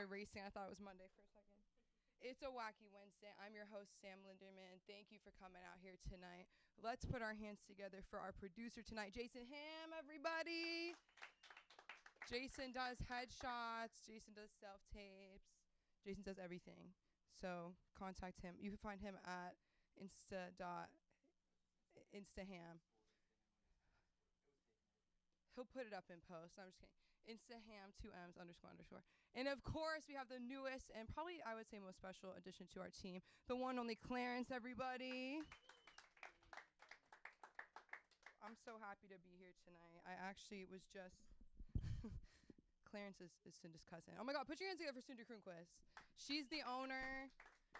started racing. I thought it was Monday for a second. It's a Wacky Wednesday. I'm your host, Sam Linderman. Thank you for coming out here tonight. Let's put our hands together for our producer tonight, Jason Ham, everybody. Jason does headshots. Jason does self-tapes. Jason does everything. So contact him. You can find him at Instaham. He'll put it up in post. No, I'm just kidding. Instaham, 2Ms, __. And of course, we have the newest and probably, I would say, most special addition to our team, the one only Clarence, everybody. I'm so happy to be here tonight. I actually was just... Clarence is Cinda's cousin. Oh my God, put your hands together for Cinda Kronquist. She's the owner.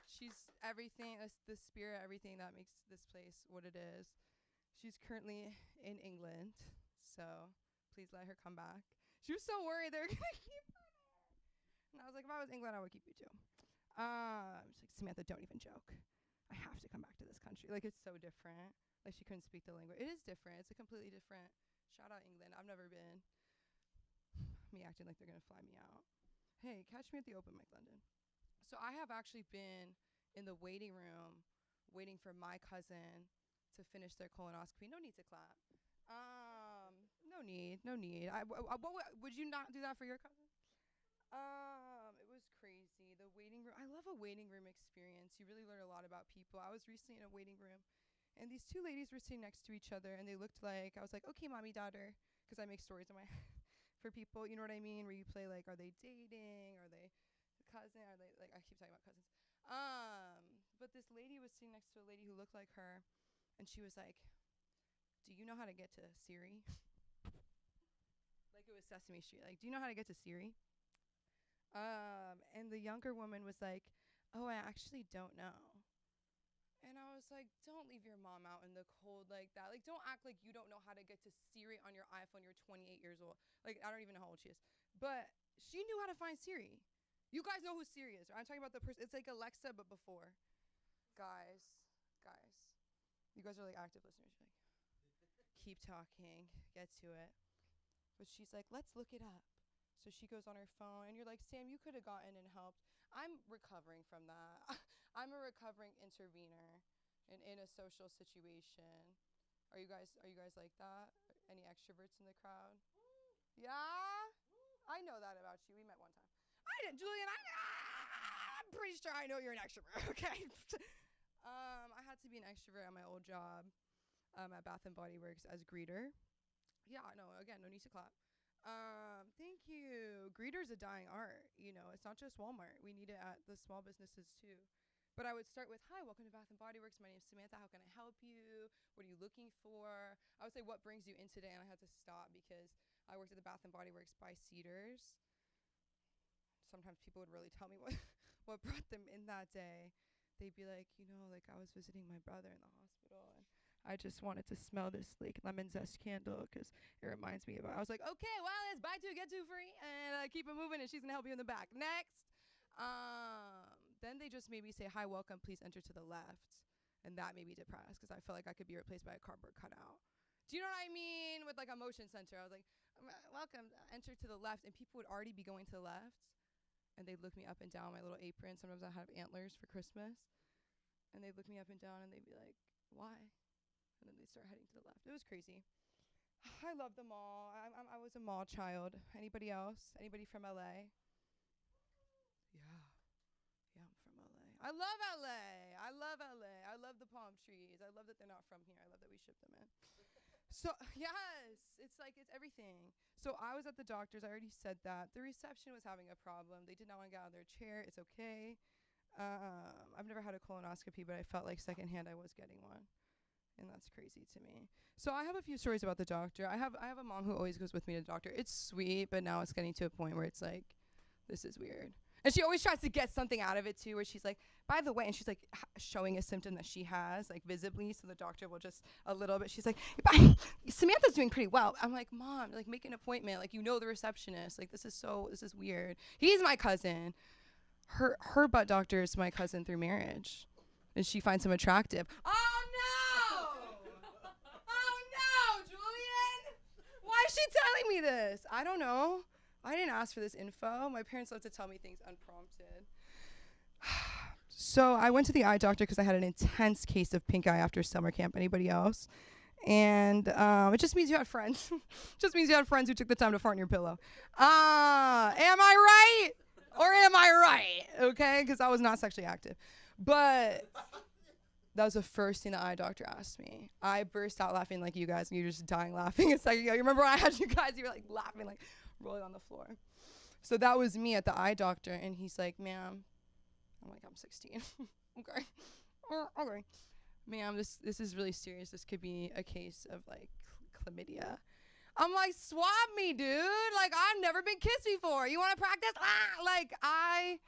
She's everything, the spirit, everything that makes this place what it is. She's currently in England, so please let her come back. She was so worried they were going to keep her there. And I was like, if I was England, I would keep you too. She's like, Samantha, don't even joke. I have to come back to this country. Like, it's so different. Like, she couldn't speak the language. It is different. It's a completely different. Shout out England. I've never been. Me acting like they're going to fly me out. Hey, catch me at the open mic, London. So I have actually been in the waiting room waiting for my cousin to finish their colonoscopy. No need to clap. No need. Would you not do that for your cousin? It was crazy. The waiting room. I love a waiting room experience. You really learn a lot about people. I was recently in a waiting room, and these two ladies were sitting next to each other, and they looked like, I was like, okay, mommy, daughter, because I make stories in my for people, you know what I mean, where you play like, are they dating? Are they cousin? Are they, like, I keep talking about cousins. But this lady was sitting next to a lady who looked like her, and she was like, do you know how to get to Siri? Like it was Sesame Street. Like, do you know how to get to Siri? And the younger woman was like, oh, I actually don't know. And I was like, don't leave your mom out in the cold like that. Like, don't act like you don't know how to get to Siri on your iPhone. You're 28 years old. Like, I don't even know how old she is. But she knew how to find Siri. You guys know who Siri is, right? I'm talking about the person. It's like Alexa, but before. Guys. You guys are like active listeners. You're like, keep talking. Get to it. But she's like, let's look it up. So she goes on her phone, and you're like, Sam, you could have gotten and helped. I'm recovering from that. I'm a recovering intervener in a social situation. Are you guys like that? Any extroverts in the crowd? Yeah? I know that about you. We met one time. I didn't, Julian. I'm pretty sure I know you're an extrovert, okay? I had to be an extrovert at my old job at Bath and Body Works as greeter. Yeah, no, again, no need to clap. Thank you. Greeter's a dying art. You know, it's not just Walmart. We need it at the small businesses too. But I would start with, hi, welcome to Bath and Body Works. My name is Samantha. How can I help you? What are you looking for? I would say, what brings you in today? And I had to stop because I worked at the Bath and Body Works by Cedars. Sometimes people would really tell me what brought them in that day. They'd be like, you know, like I was visiting my brother in the hospital and I just wanted to smell this like lemon zest candle because it reminds me of. I was like, okay, well, it's buy two, get two free, and keep it moving, and she's gonna help you in the back. Next, then they just maybe say, hi, welcome, please enter to the left, and that made me depressed because I felt like I could be replaced by a cardboard cutout. Do you know what I mean? With like a motion center, I was like, welcome, enter to the left, and people would already be going to the left, and they'd look me up and down my little apron. Sometimes I have antlers for Christmas, and they'd look me up and down, and they'd be like, why? And then they start heading to the left. It was crazy. I love the mall. I was a mall child. Anybody else? Anybody from LA? Yeah, I'm from LA. I love LA. I love the palm trees. I love that they're not from here. I love that we ship them in. So, yes, it's like, it's everything. So I was at the doctor's. I already said that. The reception was having a problem. They did not want to get out of their chair. It's okay. I've never had a colonoscopy, but I felt like secondhand I was getting one. And that's crazy to me. So I have a few stories about the doctor. I have a mom who always goes with me to the doctor. It's sweet, but now it's getting to a point where it's like, this is weird. And she always tries to get something out of it too, where she's like, by the way, and she's like showing a symptom that she has, like visibly, so the doctor will just a little bit. She's like, Samantha's doing pretty well. I'm like, Mom, like make an appointment. Like, you know the receptionist. Like, this is weird. He's my cousin. Her butt doctor is my cousin through marriage, and she finds him attractive. Oh no, Julian! Why is she telling me this? I don't know. I didn't ask for this info. My parents love to tell me things unprompted. So I went to the eye doctor because I had an intense case of pink eye after summer camp. Anybody else? And it just means you had friends. Just means you had friends who took the time to fart in your pillow. Am I right? Or am I right? Okay, because I was not sexually active. But that was the first thing the eye doctor asked me. I burst out laughing like you guys, and you're just dying laughing a second ago. You remember when I had you guys? You were like laughing, like rolling on the floor. So that was me at the eye doctor, and he's like, ma'am. I'm like, I'm 16. Okay. Okay. Ma'am, this is really serious. This could be a case of like chlamydia. I'm like, swab me, dude. Like, I've never been kissed before. You want to practice? Like, I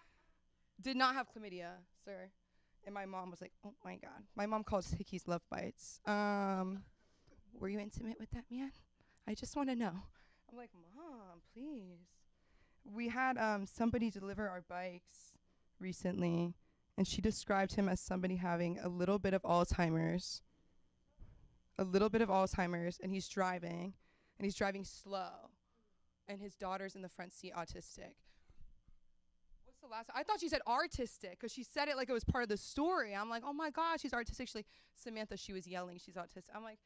did not have chlamydia, sir. And my mom was like, oh my God. My mom calls hickeys love bites. Were you intimate with that man? I just want to know. I'm like, Mom, please. We had somebody deliver our bikes recently, and she described him as somebody having a little bit of Alzheimer's. And he's driving slow, and his daughter's in the front seat autistic. What's the last? I thought she said artistic, because she said it like it was part of the story. I'm like, oh my God, she's artistic. She's like, Samantha, she was yelling, she's autistic. I'm like,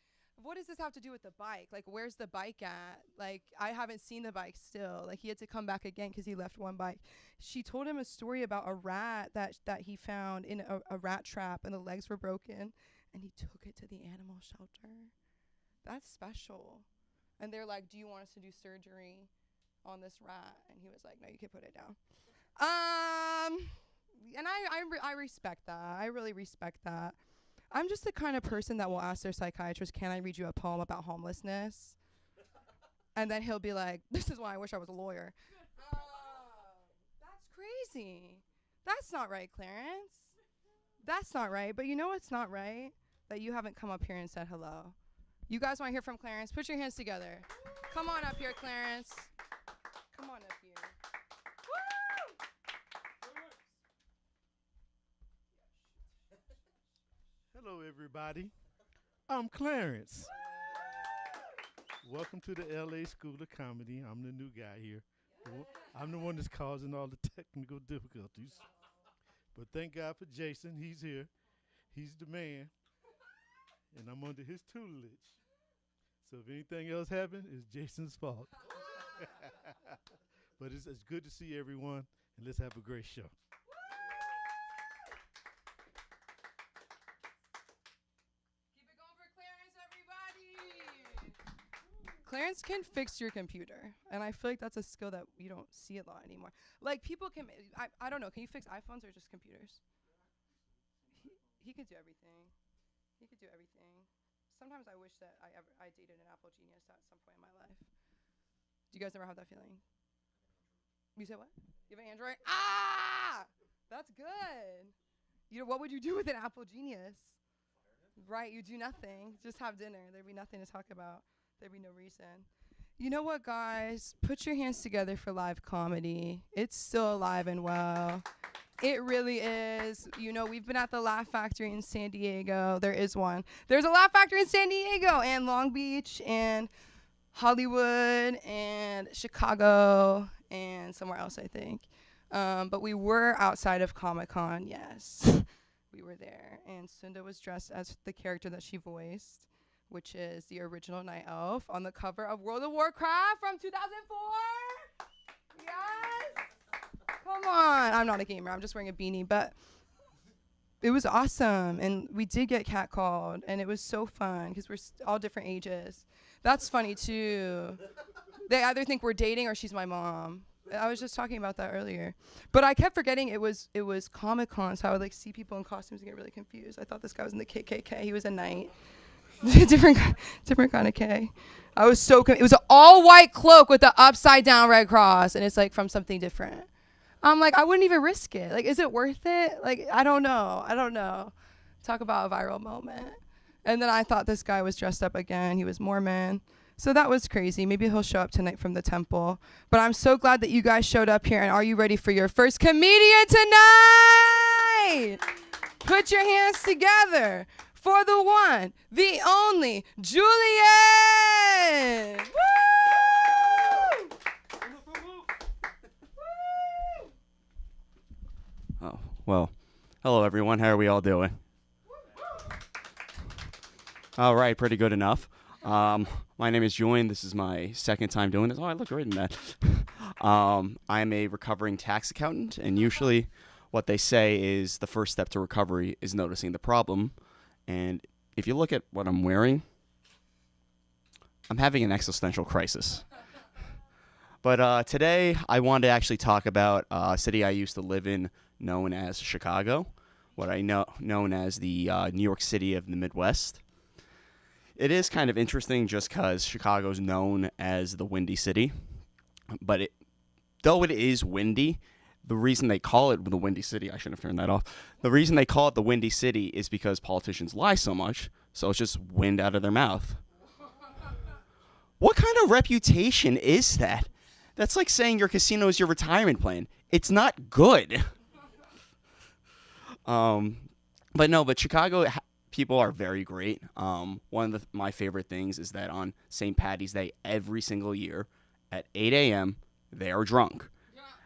what does this have to do with the bike? Like, where's the bike at? Like, I haven't seen the bike still. Like, he had to come back again because he left one bike. She told him a story about a rat that he found in a rat trap, and the legs were broken, and he took it to the animal shelter. That's special. And they're like, do you want us to do surgery on this rat? And he was like, no, you can put it down. And I respect that. I really respect that. I'm just the kind of person that will ask their psychiatrist, can I read you a poem about homelessness? And then he'll be like, this is why I wish I was a lawyer. That's crazy. That's not right, Clarence. That's not right. But you know what's not right? That you haven't come up here and said hello. You guys want to hear from Clarence? Put your hands together. Come on up here, Clarence. Come on up here. Hello, everybody. I'm Clarence. Welcome to the LA School of Comedy. I'm the new guy here. I'm the one that's causing all the technical difficulties. But thank God for Jason. He's here. He's the man. And I'm under his tutelage. So if anything else happens, it's Jason's fault. But it's good to see everyone, and let's have a great show. Clarence can fix your computer, and I feel like that's a skill that you don't see a lot anymore. Like, people can, I don't know, can you fix iPhones or just computers? He could do everything. He could do everything. Sometimes I wish that I dated an Apple genius at some point in my life. Do you guys ever have that feeling? You said what? You have an Android? That's good. What would you do with an Apple genius? Right, you do nothing. Just have dinner. There'd be nothing to talk about. There'd be no reason. You know what, guys? Put your hands together for live comedy. It's still alive and well. It really is. You know, we've been at the Laugh Factory in San Diego. There is one. There's a Laugh Factory in San Diego and Long Beach and Hollywood and Chicago and somewhere else, I think. But we were outside of Comic-Con, yes. We were there. And Sunda was dressed as the character that she voiced, which is the original Night Elf on the cover of World of Warcraft from 2004. Yes. Come on. I'm not a gamer. I'm just wearing a beanie. But it was awesome. And we did get catcalled. And it was so fun because we're all different ages. That's funny, too. They either think we're dating or she's my mom. I was just talking about that earlier. But I kept forgetting it was Comic-Con, so I would see people in costumes and get really confused. I thought this guy was in the KKK. He was a knight. different kind of K. I was so it was an all-white cloak with the upside-down red cross, and it's from something different. I'm like, I wouldn't even risk it. Is it worth it? I don't know. Talk about a viral moment. And then I thought this guy was dressed up again. He was Mormon. So that was crazy. Maybe he'll show up tonight from the temple. But I'm so glad that you guys showed up here. And are you ready for your first comedian tonight? Put your hands together for the one, the only, Julian. Woo! Well, hello everyone. How are we all doing? All right, pretty good enough. My name is Julian. This is my second time doing this. Oh, I look great in that. I'm a recovering tax accountant, and usually what they say is the first step to recovery is noticing the problem. And if you look at what I'm wearing, I'm having an existential crisis. But today I wanted to actually talk about a city I used to live in known as Chicago, what I know known as the New York City of the Midwest. It is kind of interesting just because Chicago's known as the Windy City, but though it is windy, the reason they call it the Windy City, I shouldn't have turned that off. The reason they call it the Windy City is because politicians lie so much, so it's just wind out of their mouth. What kind of reputation is that? That's like saying your casino is your retirement plan. It's not good. But Chicago people are very great. One of my favorite things is that on St. Patty's Day every single year at 8 a.m., they are drunk.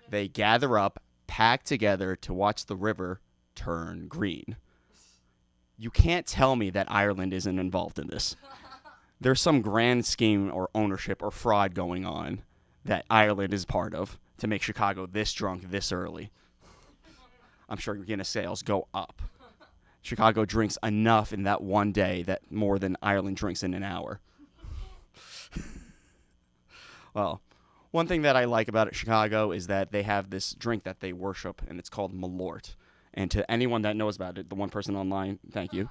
They gather up, pack together to watch the river turn green. You can't tell me that Ireland isn't involved in this. There's some grand scheme or ownership or fraud going on that Ireland is part of to make Chicago this drunk this early. I'm sure Guinness sales go up. Chicago drinks enough in that one day that more than Ireland drinks in an hour. Well, one thing that I like about Chicago is that they have this drink that they worship, and it's called Malort. And to anyone that knows about it, the one person online, thank you.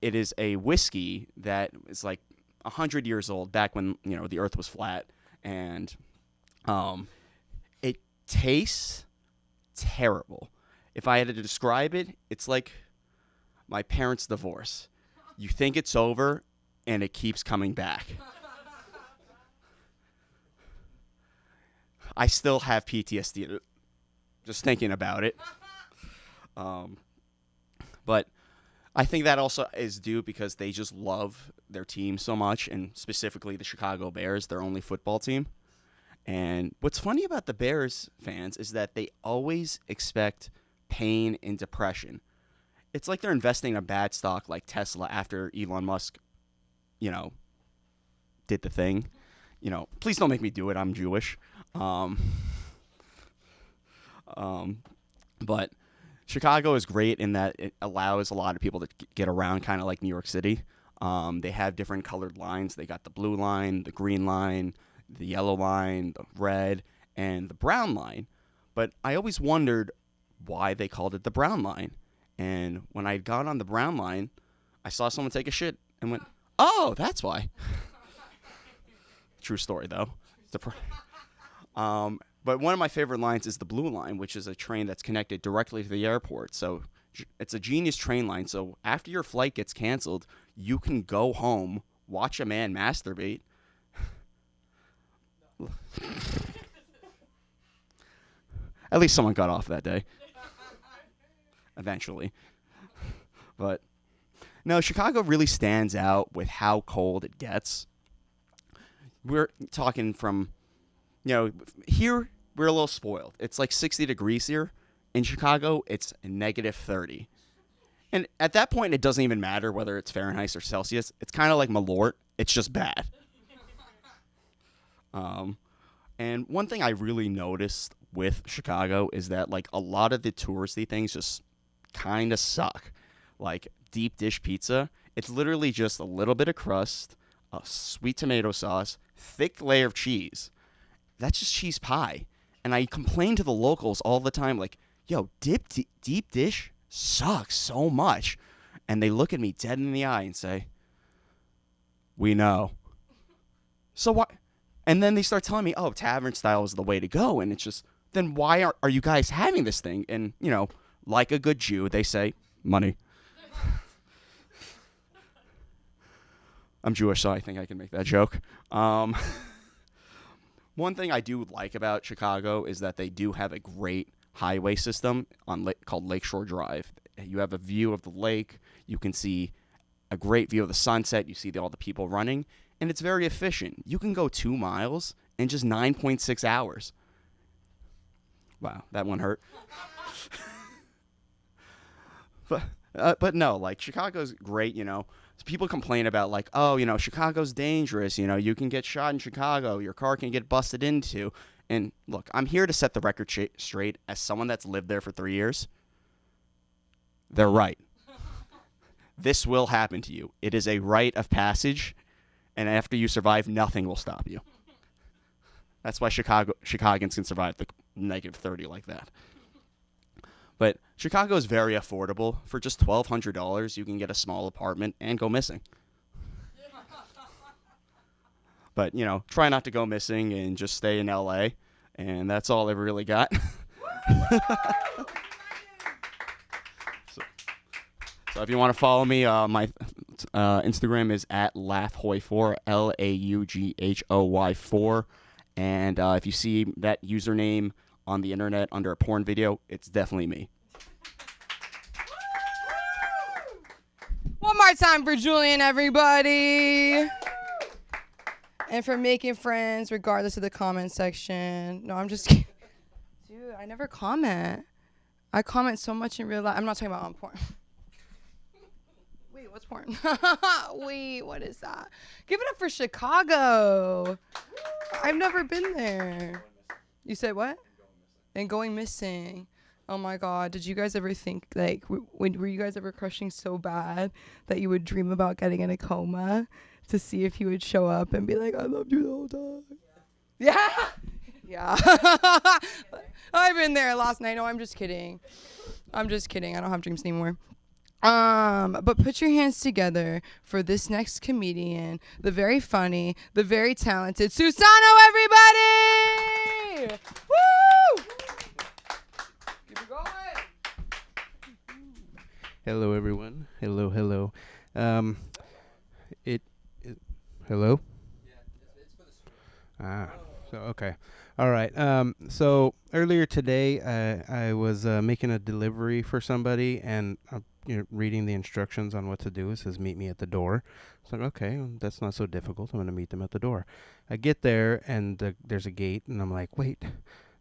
It is a whiskey that is like 100 years old, back when the Earth was flat, and it tastes terrible. If I had to describe it, it's like my parents' divorce. You think it's over, and it keeps coming back. I still have PTSD just thinking about it. But I think that also is due because they just love their team so much, and specifically the Chicago Bears, their only football team. And what's funny about the Bears fans is that they always expect pain and depression. It's like they're investing in a bad stock like Tesla after Elon Musk, did the thing. Please don't make me do it. I'm Jewish. But Chicago is great in that it allows a lot of people to get around, kind of like New York City. They have different colored lines. They got the blue line, the green line, the yellow line, the red, and the brown line. But I always wondered why they called it the brown line. And when I got on the brown line, I saw someone take a shit and went, oh, that's why. True story, though. But one of my favorite lines is the blue line, which is a train that's connected directly to the airport. So it's a genius train line. So after your flight gets canceled, you can go home, watch a man masturbate. At least someone got off that day. Eventually. But no, Chicago really stands out with how cold it gets. We're talking from, here we're a little spoiled. It's like 60 degrees here. In Chicago, it's negative 30. And at that point, it doesn't even matter whether it's Fahrenheit or Celsius. It's kind of like Malort. It's just bad. And one thing I really noticed with Chicago is that, like, a lot of the touristy things just kind of suck. Like deep dish pizza, it's literally just a little bit of crust, a sweet tomato sauce, thick layer of cheese. That's just cheese pie. And I complain to the locals all the time, like, yo, deep dish sucks so much. And they look at me dead in the eye and say, we know. So what? And then they start telling me, oh, tavern style is the way to go. And it's just, then why are you guys having this thing? And, like a good Jew, they say, money. I'm Jewish, so I think I can make that joke. One thing I do like about Chicago is that they do have a great highway system called Lakeshore Drive. You have a view of the lake. You can see a great view of the sunset. You see all the people running. And it's very efficient. You can go 2 miles in just 9.6 hours. Wow, that one hurt. But no, like Chicago's great, you know. People complain about like, oh, you know, Chicago's dangerous, you know, you can get shot in Chicago, your car can get busted into. And look, I'm here to set the record straight as someone that's lived there for 3 years. They're right. This will happen to you. It is a rite of passage, and after you survive, nothing will stop you. That's why Chicagoans can survive the -30 like that. But Chicago is very affordable. For just $1,200, you can get a small apartment and go missing. But, you know, try not to go missing and just stay in LA. And that's all I've really got. So if you want to follow me, my Instagram is at laughhoy4, LAUGHOY4. And if you see that username on the internet under a porn video, it's definitely me. One more time for Julian, everybody. And for making friends regardless of the comment section. No, I'm just kidding. Dude, I never comment. I comment so much in real life. I'm not talking about on porn. Wait, what's porn? Wait, what is that? Give it up for Chicago. I've never been there. You said what? And going missing. Oh my God. Did you guys ever think, like, were you guys ever crushing so bad that you would dream about getting in a coma to see if he would show up and be like, I loved you the whole time? Yeah. Yeah. I've been there last night. No, I'm just kidding. I don't have dreams anymore. But put your hands together for this next comedian, the very funny, the very talented Susano, everybody! Woo! Keep it going. Hello, everyone. Hello. Hello? Yeah, it's for the stream. So, okay. All right. So earlier today, I was making a delivery for somebody, and reading the instructions on what to do. It says, meet me at the door. So, okay, that's not so difficult. I'm going to meet them at the door. I get there, and there's a gate, and I'm like, wait,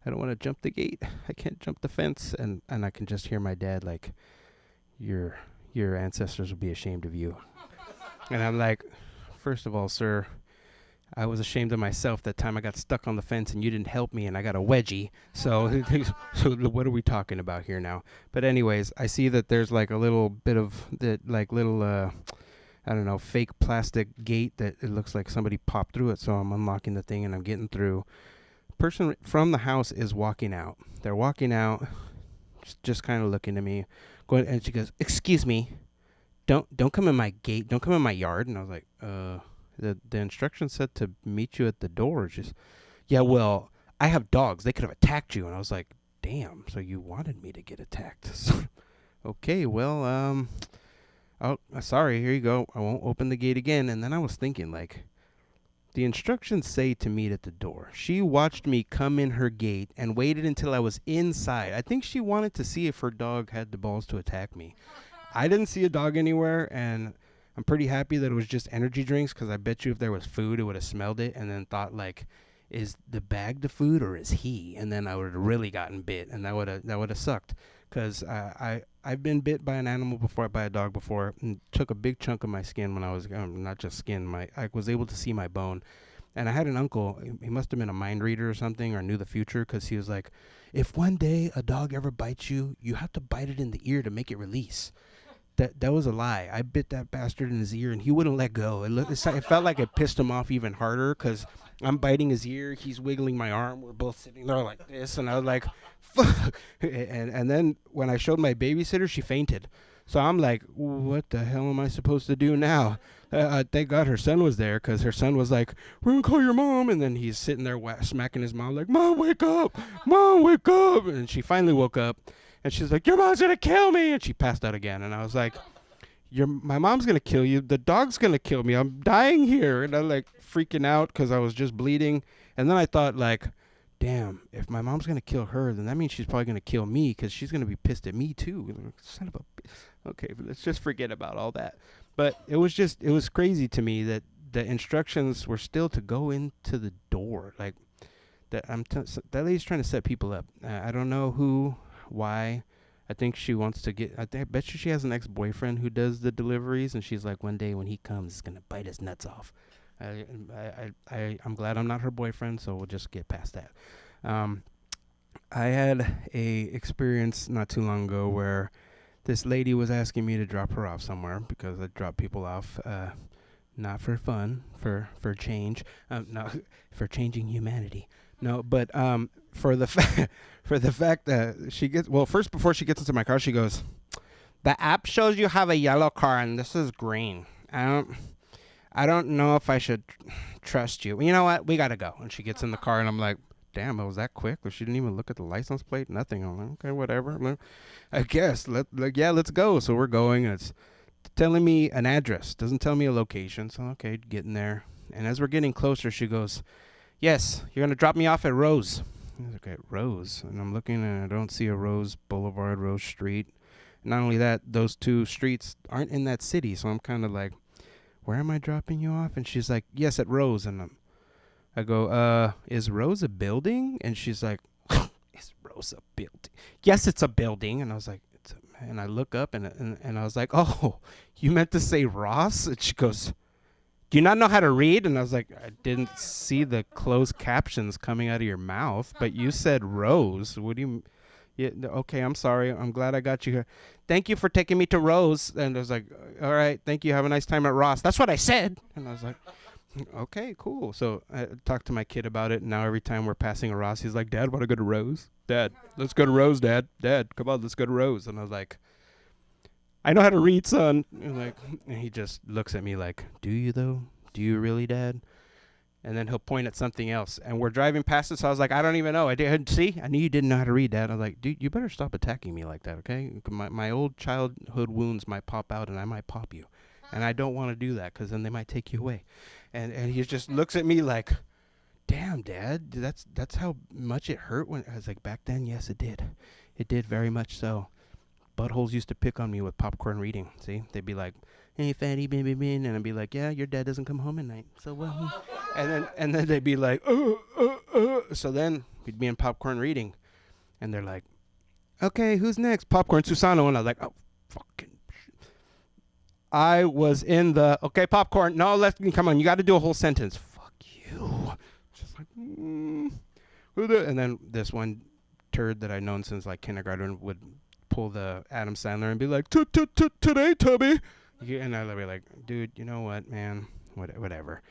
I don't want to jump the gate. I can't jump the fence. And I can just hear my dad like, your ancestors would be ashamed of you. And I'm like, first of all, sir, I was ashamed of myself that time I got stuck on the fence and you didn't help me and I got a wedgie. So, so what are we talking about here now? But anyways, I see that there's like a little bit of that, like little, I don't know, fake plastic gate that it looks like somebody popped through it. So I'm unlocking the thing and I'm getting through. Person from the house is walking out. They're walking out, just kind of looking at me, going, and she goes, "Excuse me, don't come in my gate, don't come in my yard." And I was like, The instructions said to meet you at the door. Just, yeah, well, I have dogs. They could have attacked you. And I was like, damn, so you wanted me to get attacked. Okay, well, sorry, here you go. I won't open the gate again. And then I was thinking, like, the instructions say to meet at the door. She watched me come in her gate and waited until I was inside. I think she wanted to see if her dog had the balls to attack me. I didn't see a dog anywhere, and I'm pretty happy that it was just energy drinks, because I bet you if there was food, it would have smelled it and then thought, like, is the bag the food or is he? And then I would have really gotten bit, and that would have sucked, because I've been bit by an animal before, by a dog before, and took a big chunk of my skin when I was, not just skin, I was able to see my bone. And I had an uncle, he must have been a mind reader or something, or knew the future, because he was like, if one day a dog ever bites you, you have to bite it in the ear to make it release. That was a lie. I bit that bastard in his ear, and he wouldn't let go. It felt like it pissed him off even harder, because I'm biting his ear, he's wiggling my arm, we're both sitting there like this, and I was like, fuck. And then when I showed my babysitter, she fainted. So I'm like, what the hell am I supposed to do now? Thank God her son was there, because her son was like, we're going to call your mom. And then he's sitting there smacking his mom like, Mom, wake up. Mom, wake up. And she finally woke up. And she's like, your mom's going to kill me. And she passed out again. And I was like, my mom's going to kill you. The dog's going to kill me. I'm dying here. And I'm like freaking out because I was just bleeding. And then I thought, like, damn, if my mom's going to kill her, then that means she's probably going to kill me, because she's going to be pissed at me too. Son of a okay, but let's just forget about all that. But it was crazy to me that the instructions were still to go into the door. Like, that lady's trying to set people up. I don't know who, why. I think she wants to get. I bet you she has an ex-boyfriend who does the deliveries, and she's like, one day when he comes, he's gonna bite his nuts off. I'm glad I'm not her boyfriend, so we'll just get past that. I had a experience not too long ago where this lady was asking me to drop her off somewhere because I drop people off, not for fun, for change, no, for changing humanity. No, but for the for the fact that she gets first before she gets into my car, she goes, "The app shows you have a yellow car and this is green. I don't know if I should trust you. You know what? We gotta go." And she gets in the car, and I'm like, "Damn, it was that quick." She didn't even look at the license plate, nothing. I'm like, okay, whatever. I guess let's go. So we're going, and it's telling me an address, doesn't tell me a location. So okay, getting there. And as we're getting closer, she goes, "Yes, you're gonna drop me off at Rose." I was like, "At Rose?" And I'm looking, and I don't see a Rose Boulevard, Rose Street. Not only that, those two streets aren't in that city. So I'm kind of like, where am I dropping you off? And she's like, "Yes, at Rose." And I go, "Is Rose a building?" And she's like, "Is Rose a building?" "Yes, it's a building." And I was like, and I look up, and I was like, "Oh, you meant to say Ross?" And she goes, "Do you not know how to read?" And I was like, "I didn't see the closed captions coming out of your mouth, but you said Rose. What do you... Yeah, okay, I'm sorry. I'm glad I got you here. Thank you for taking me to Rose." And I was like, "All right, thank you. Have a nice time at Ross." "That's what I said." And I was like, "Okay, cool." So I talked to my kid about it, and now every time we're passing a Ross, he's like, "Dad, want to go to Rose? Dad, let's go to Rose, Dad. Dad, come on, let's go to Rose." And I was like, "I know how to read, son." And he just looks at me like, "Do you, though? Do you really, Dad?" And then he'll point at something else. And we're driving past it, so I was like, "I don't even know. I didn't see. I knew you didn't know how to read, Dad." I was like, "Dude, you better stop attacking me like that, okay? My old childhood wounds might pop out, and I might pop you. And I don't want to do that, because then they might take you away." And he just looks at me like, "Damn, Dad, that's how much it hurt." When I was like, "Back then, yes, it did. It did very much so. Buttholes used to pick on me with popcorn reading. See, they'd be like, 'Hey, fatty, baby, and I'd be like, "Yeah, your dad doesn't come home at night, so well." And then they'd be like, So then we'd be in popcorn reading, and they're like, "Okay, who's next?" "Popcorn Susano." And I was like, "Oh, fucking." I was in the okay, popcorn. No, come on. You got to do a whole sentence. Fuck you. Just like, and then this one turd that I'd known since like kindergarten would pull the Adam Sandler and be like, "Today, Tubby." And I'd be like, "Dude, you know what, man? Whatever."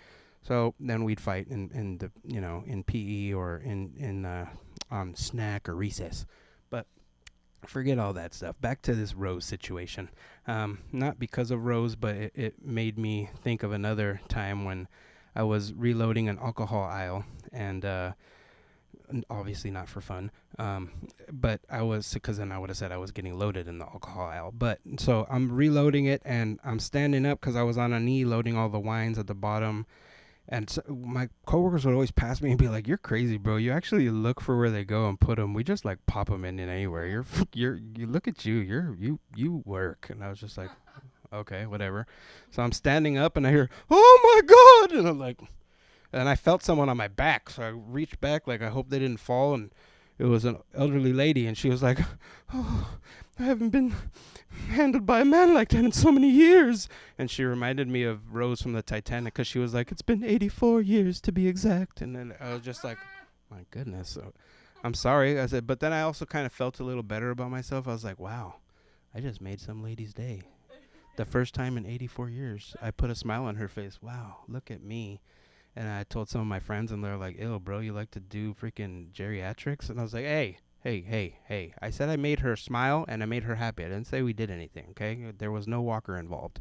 So then we'd fight in the in PE or in snack or recess. But forget all that stuff. Back to this Rose situation. Not because of Rose, but it made me think of another time when I was reloading an alcohol aisle, and obviously not for fun. But because then I would have said I was getting loaded in the alcohol aisle. But so I'm reloading it, and I'm standing up because I was on a knee loading all the wines at the bottom. And so my coworkers would always pass me and be like, "You're crazy, bro. You actually look for where they go and put them. We just like pop them in anywhere. You look at you. You work." And I was just like, "Okay, whatever." So I'm standing up, and I hear, "Oh my God!" And I'm like, and I felt someone on my back, so I reached back like I hope they didn't fall, and it was an elderly lady, and she was like, "Oh, I haven't been handled by a man like that in so many years." And she reminded me of Rose from the Titanic, because she was like, "It's been 84 years to be exact." And then I was just like, my goodness. So I'm sorry. I said, but then I also kind of felt a little better about myself. I was like, wow, I just made some lady's day. The first time in 84 years, I put a smile on her face. Wow, look at me. And I told some of my friends, and they're like, "Ew, bro, you like to do freaking geriatrics?" And I was like, hey. I said I made her smile, and I made her happy. I didn't say we did anything, okay? There was no walker involved.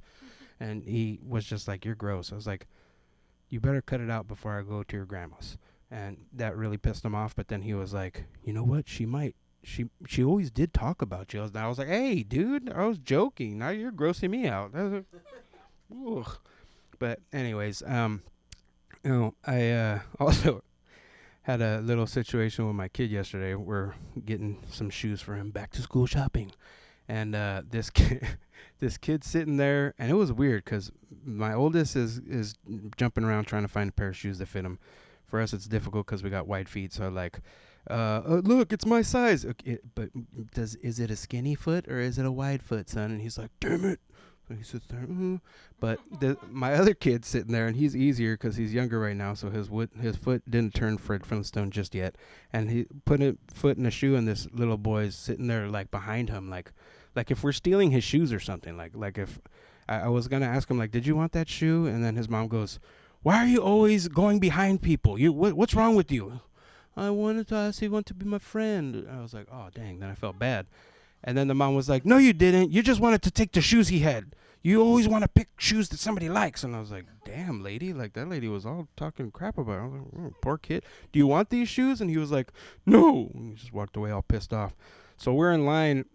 And he was just like, "You're gross." I was like, "You better cut it out before I go to your grandma's." And that really pissed him off. But then he was like, "You know what? She might. She always did talk about you." I was like, "Hey, dude, I was joking. Now you're grossing me out." Ugh. But anyways, I also had a little situation with my kid yesterday. We're getting some shoes for him, back to school shopping, and this kid's sitting there, and it was weird because my oldest is jumping around trying to find a pair of shoes that fit him. For us, it's difficult because we got wide feet, so like look, it's my size. Okay, but is it a skinny foot or is it a wide foot, son? And he's like, damn it. So he sits there. But my other kid's sitting there, and he's easier because he's younger right now, so his foot didn't turn Fred Flintstone just yet. And he put a foot in a shoe, and this little boy's sitting there like behind him, like if we're stealing his shoes or something. Like if I was gonna ask him, like, did you want that shoe? And then his mom goes, why are you always going behind people? What's wrong with you? I wanted to ask you want to be my friend. I was like, oh, dang. Then I felt bad. And then the mom was like, no, you didn't. You just wanted to take the shoes he had. You always want to pick shoes that somebody likes. And I was like, damn, lady. Like, that lady was all talking crap about it. I was like, poor kid. Do you want these shoes? And he was like, no. And he just walked away all pissed off. So we're in line,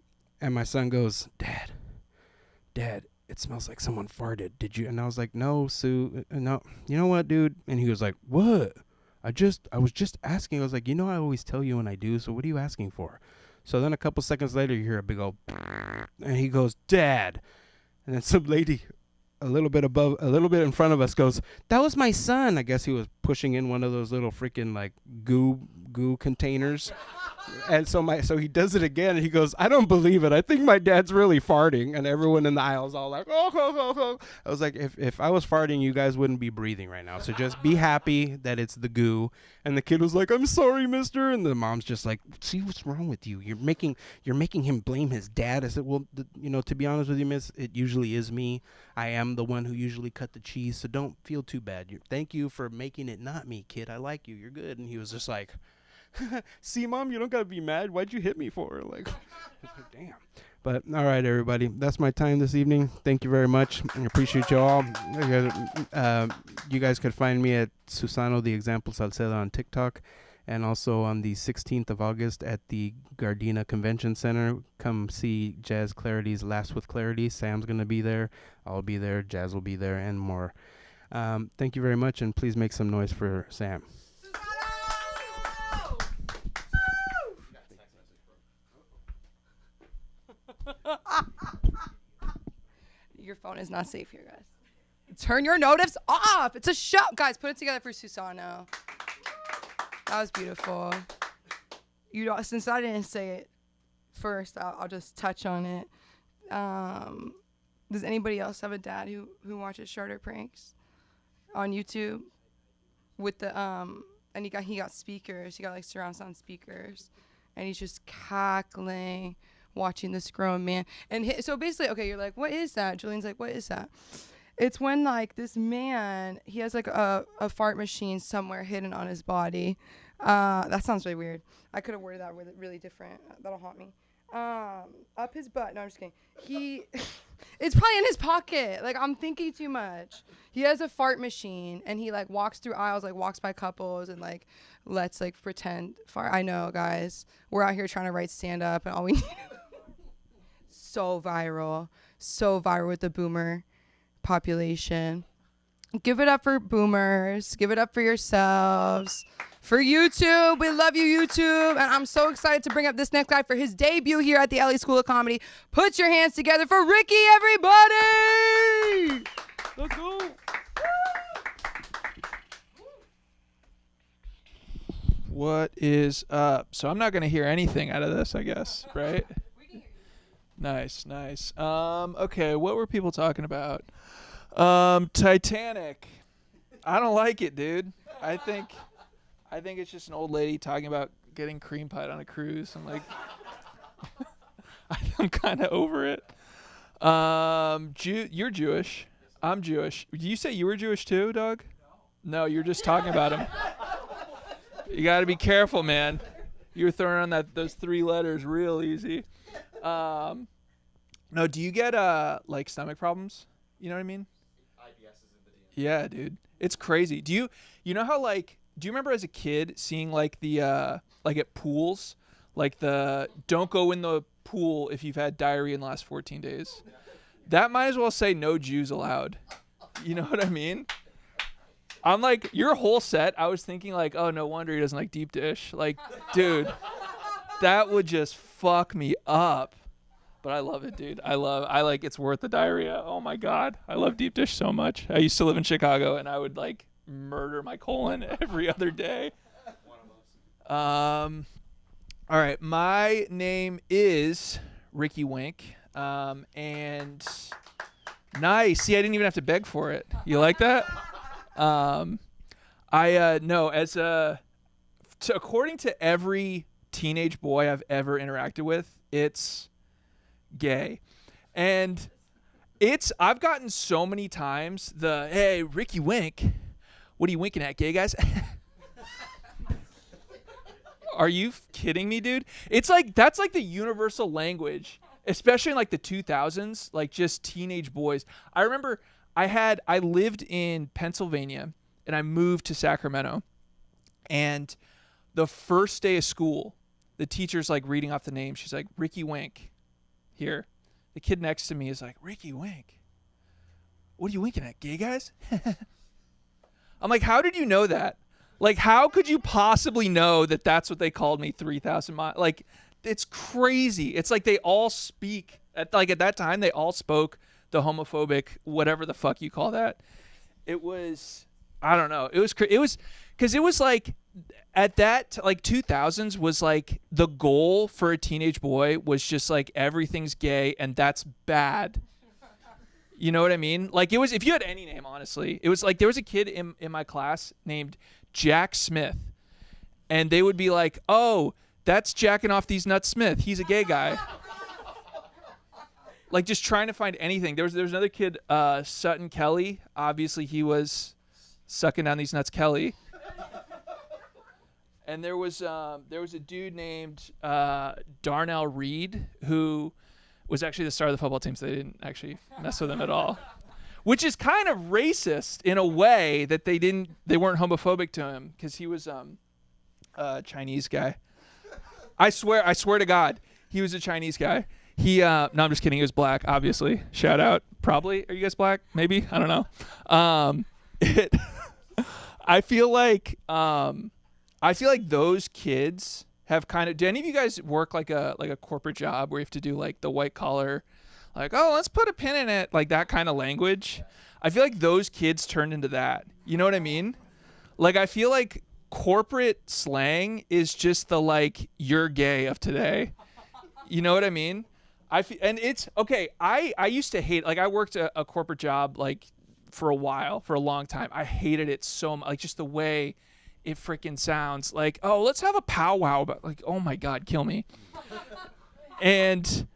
and my son goes, Dad, it smells like someone farted. Did you? And I was like, no, Sue. No. You know what, dude? And he was like, what? I was just asking. I was like, I always tell you when I do, so what are you asking for? So then a couple seconds later, you hear a big old, and he goes, Dad. And then some lady a little bit in front of us goes, that was my son. I guess he was pushing in one of those little freaking like goo containers. And so he does it again, and he goes, I don't believe it. I think my dad's really farting. And everyone in the aisle's all like, oh. I was like, if I was farting, you guys wouldn't be breathing right now. So just be happy that it's the goo. And the kid was like, I'm sorry, mister. And the mom's just like, see what's wrong with you? You're making him blame his dad. I said, well, to be honest with you, miss, it usually is me. I am the one who usually cut the cheese. So don't feel too bad. Thank you for making it not me, kid. I like you. You're good. And he was just like, see, Mom, you don't gotta be mad. Why'd you hit me for? Like, damn. But all right, everybody, that's my time this evening. Thank you very much. I appreciate you all. You guys could find me at Susano the Example Salcedo on TikTok, and also on the 16th of August at the Gardena Convention Center. Come see Jazz Clarity's Laughs with Clarity. Sam's gonna be there. I'll be there. Jazz will be there, and more. Thank you very much, and please make some noise for Sam. Your phone is not safe here, guys. Turn your notifs off. It's a show. Guys, put it together for Susano. That was beautiful. Since I didn't say it first, I'll just touch on it. Does anybody else have a dad who watches Sharder Pranks on YouTube? With the and he got speakers. He got like surround sound speakers, and he's just cackling, watching this grown man. And so basically, okay, you're like, what is that? Julian's like, what is that? It's when like this man, he has like a fart machine somewhere hidden on his body. That sounds really weird. I could have worded that really different. That'll haunt me. Up his butt. No, I'm just kidding. It's probably in his pocket. Like, I'm thinking too much. He has a fart machine, and he like walks through aisles, like walks by couples, and like lets like pretend fart. I know, guys. We're out here trying to write stand up, and all we need. So viral with the boomer population. Give it up for boomers. Give it up for yourselves. For YouTube, we love you, YouTube. And I'm so excited to bring up this next guy for his debut here at the LA School of Comedy. Put your hands together for Ricky, everybody! Let's go. What is up? So I'm not going to hear anything out of this, I guess, right? Nice. Okay, what were people talking about? Titanic. I don't like it, dude. I think it's just an old lady talking about getting cream pie on a cruise. I'm like, I'm kind of over it. You're Jewish. I'm Jewish. Did you say you were Jewish too, Doug? No, you're just talking about him. You got to be careful, man. You were throwing on those 3 letters real easy. No, do you get like stomach problems? You know what I mean? IBS is in the DM. Yeah, dude. It's crazy. Do you know how like do you remember as a kid seeing like the like at pools, like the don't go in the pool if you've had diarrhea in the last 14 days? That might as well say no Jews allowed. You know what I mean? I'm like, your whole set, I was thinking like, oh, no wonder he doesn't like deep dish. Like, dude, that would just fuck me up. But I love it, dude. I like it's worth the diarrhea. Oh my God. I love deep dish so much. I used to live in Chicago and I would like murder my colon every other day. All right, my name is Ricky Wink, and nice. See, I didn't even have to beg for it. You like that? According to every teenage boy I've ever interacted with, it's gay, and I've gotten so many times hey, Ricky Wink, what are you winking at, gay guys? Are you kidding me, dude? It's like, that's like the universal language, especially in like the 2000s, like just teenage boys. I remember I lived in Pennsylvania and I moved to Sacramento, and the first day of school, the teacher's like reading off the name. She's like, Ricky Wink here. The kid next to me is like, Ricky Wink. What are you winking at, gay guys? I'm like, how did you know that? Like, how could you possibly know that that's what they called me 3,000 miles? Like, it's crazy. It's like they all speak, at that time, they all spoke the homophobic, whatever the fuck you call that. It was, I don't know. It was because it was like, at that, like 2000s was like, the goal for a teenage boy was just like, everything's gay and that's bad. You know what I mean? Like, it was, if you had any name, honestly, it was like, there was a kid in my class named Jack Smith, and they would be like, oh, that's jacking off these nuts Smith. He's a gay guy. Like, just trying to find anything. There was another kid, Sutton Kelly. Obviously, he was sucking down these nuts Kelly. And there was a dude named Darnell Reed, who was actually the star of the football team, so they didn't actually mess with him at all. Which is kind of racist in a way that they weren't homophobic to him, because he was a Chinese guy. I swear to God, he was a Chinese guy. No, I'm just kidding. He was black, obviously. Shout out. Probably. Are you guys black? Maybe. I don't know. I feel like those kids have kind of. Do any of you guys work like a corporate job where you have to do like the white collar? Like, oh, let's put a pin in it, like that kind of language. I feel like those kids turned into that. You know what I mean? Like, I feel like corporate slang is just the, like, you're gay of today. You know what I mean? And it's, okay, I used to hate, like, I worked a corporate job, like, for a long time. I hated it so much, like, just the way it freaking sounds. Like, oh, let's have a powwow about, like, oh my God, kill me. And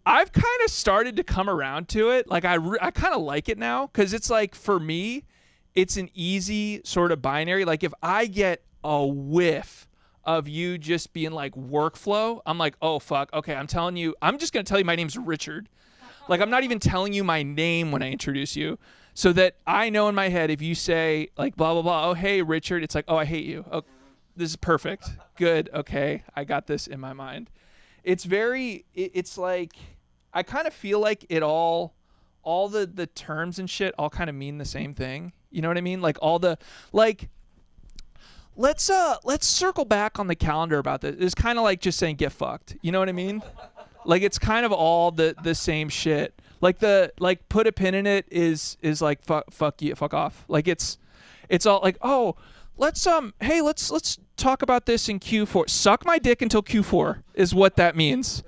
I've kind of started to come around to it. Like, I kind of like it now, because it's like, for me, it's an easy sort of binary. Like, if I get a whiff of you just being like workflow, I'm like, oh, fuck. Okay, I'm just going to tell you my name's Richard. Like, I'm not even telling you my name when I introduce you, so that I know in my head, if you say like blah, blah, blah, oh, hey, Richard, it's like, oh, I hate you. Oh, this is perfect. Good. Okay, I got this in my mind. It's like, I kind of feel like it all the terms and shit all kind of mean the same thing. You know what I mean? Like, all the, like, let's circle back on the calendar about this. It's kind of like just saying get fucked. You know what I mean? Like, it's kind of all the same shit. Like, put a pin in it is like fuck you, fuck off. Like, it's all like, oh, let's talk about this in Q4. Suck my dick until Q4 is what that means.